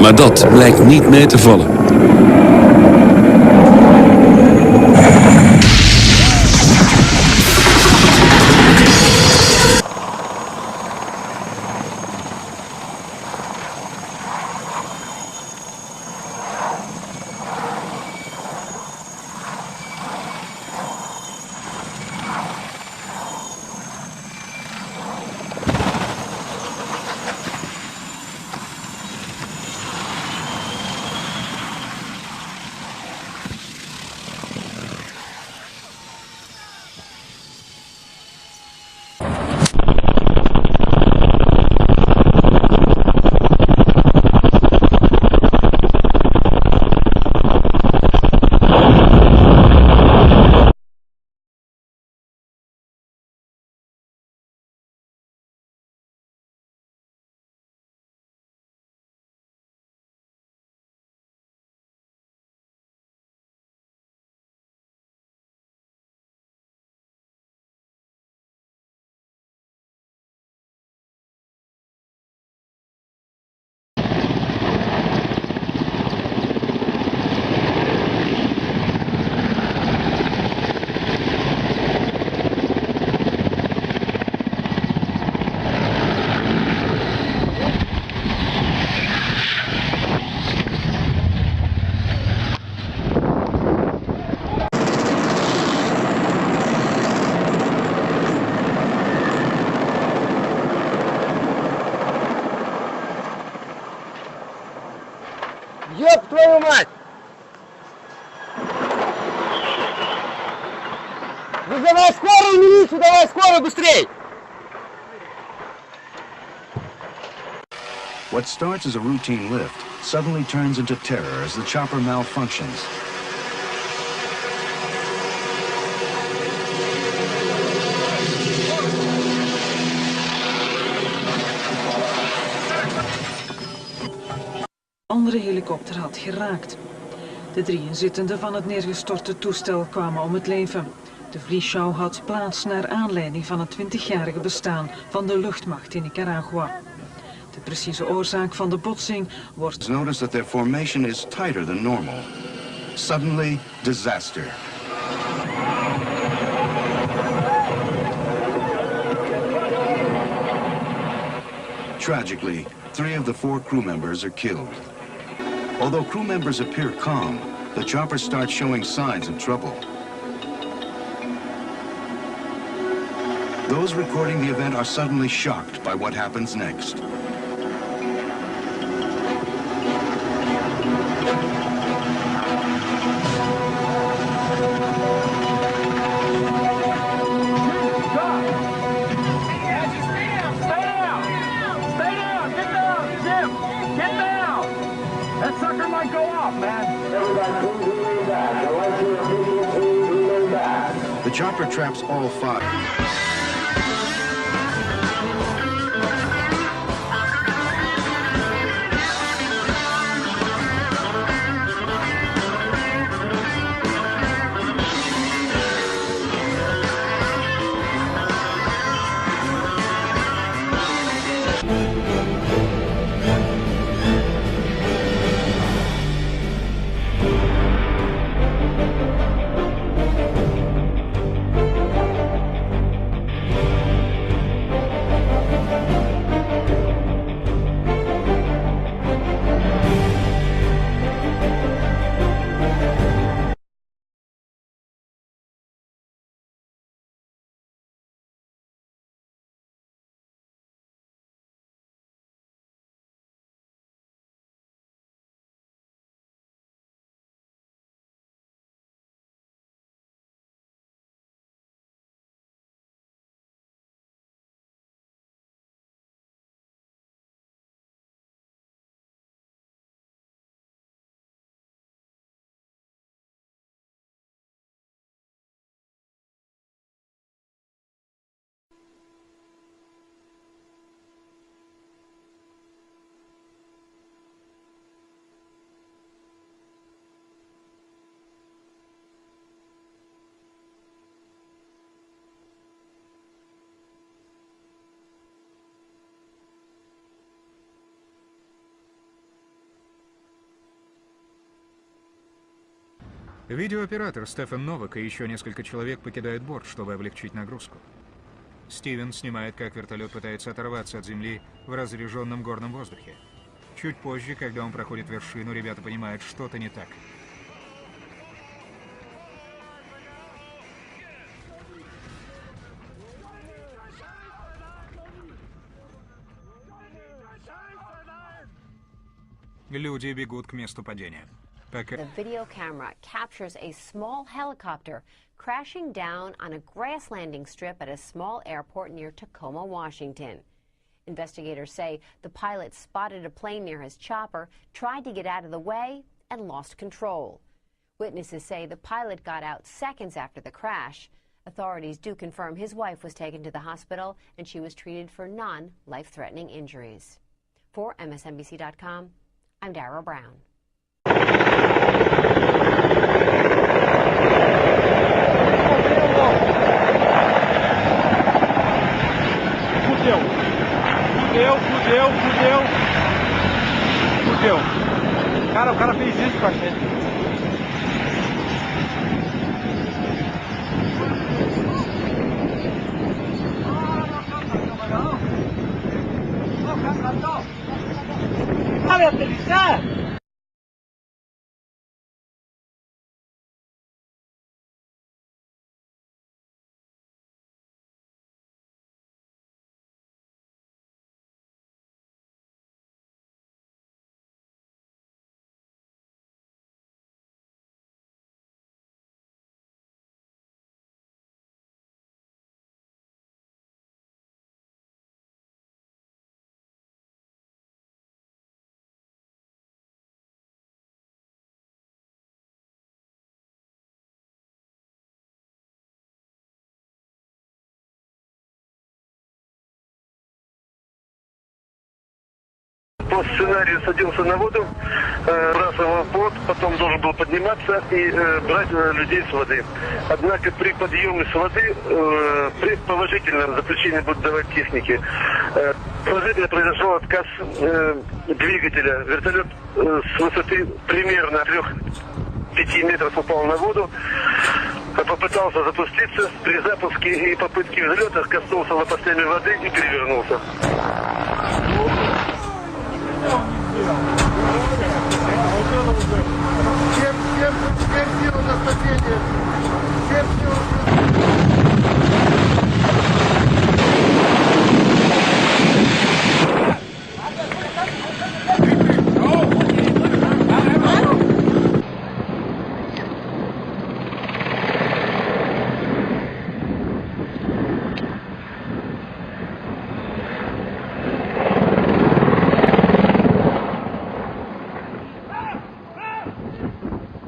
Maar dat blijkt niet mee te vallen. Ёб твою мать! Вызывай скорую, милицию, давай скорую, быстрей! What starts as a routine lift suddenly turns into terror as the chopper malfunctions. Een andere helikopter had geraakt. De 3 inzittenden van het neergestorte toestel kwamen om het leven. De vliegschouw had plaats naar aanleiding van het 20-jarige bestaan van de luchtmacht in Nicaragua. De precieze oorzaak van de botsing wordt... Notice that their formation is tighter than normal. Suddenly, disaster. Tragically, 3 of the 4 crew members are killed. Although crew members appear calm, the chopper starts showing signs of trouble. Those recording the event are suddenly shocked by what happens next. The chopper traps all 5. Видеооператор Стефан Новак и еще несколько человек покидают борт, чтобы облегчить нагрузку. Стивен снимает, как вертолет пытается оторваться от земли в разреженном горном воздухе. Чуть позже, когда он проходит вершину, ребята понимают, что-то не так. Люди бегут к месту падения. The video camera captures a small helicopter crashing down on a grass landing strip at a small airport near Tacoma, Washington. Investigators say the pilot spotted a plane near his chopper, tried to get out of the way, and lost control. Witnesses say the pilot got out seconds after the crash. Authorities do confirm his wife was taken to the hospital and she was treated for non-life-threatening injuries. For MSNBC.com, I'm Dara Brown. Fudeu. Cara, o cara fez isso com a gente. Sabe aterrissar? По сценарию садился на воду, бросал в плот, потом должен был подниматься и брать людей с воды. Однако при подъеме с воды, при положительном заключении будут давать техники, положительно произошел отказ двигателя. Вертолет с высоты примерно 3-5 метров упал на воду, попытался запуститься, при запуске и попытке взлета коснулся лопастями воды и перевернулся. Чем сила на спасение? Чем сила?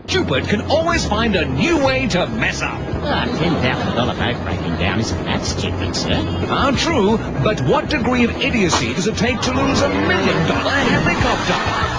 Cupid can always find a new way to mess up. $10,000 boat breaking down isn't that stupid, sir? True, but what degree of idiocy does it take to lose $1 million helicopter?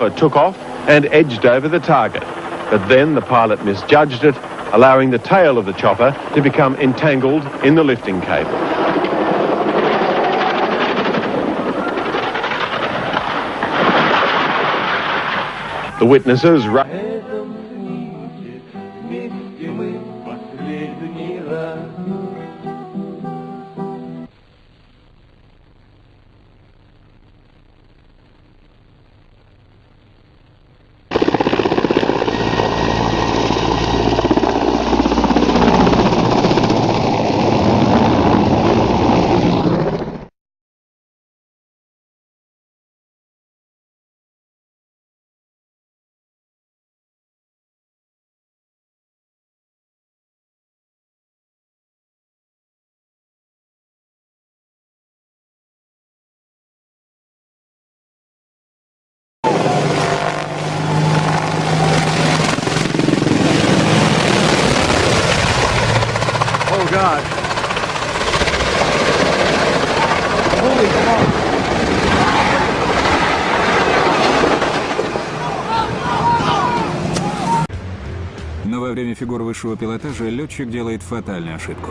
chopper took off and edged over the target. But then the pilot misjudged it, allowing the tail of the chopper to become entangled in the lifting cable. The witnesses Oh God. Holy fuck. Но во время фигур высшего пилотажа летчик делает фатальную ошибку.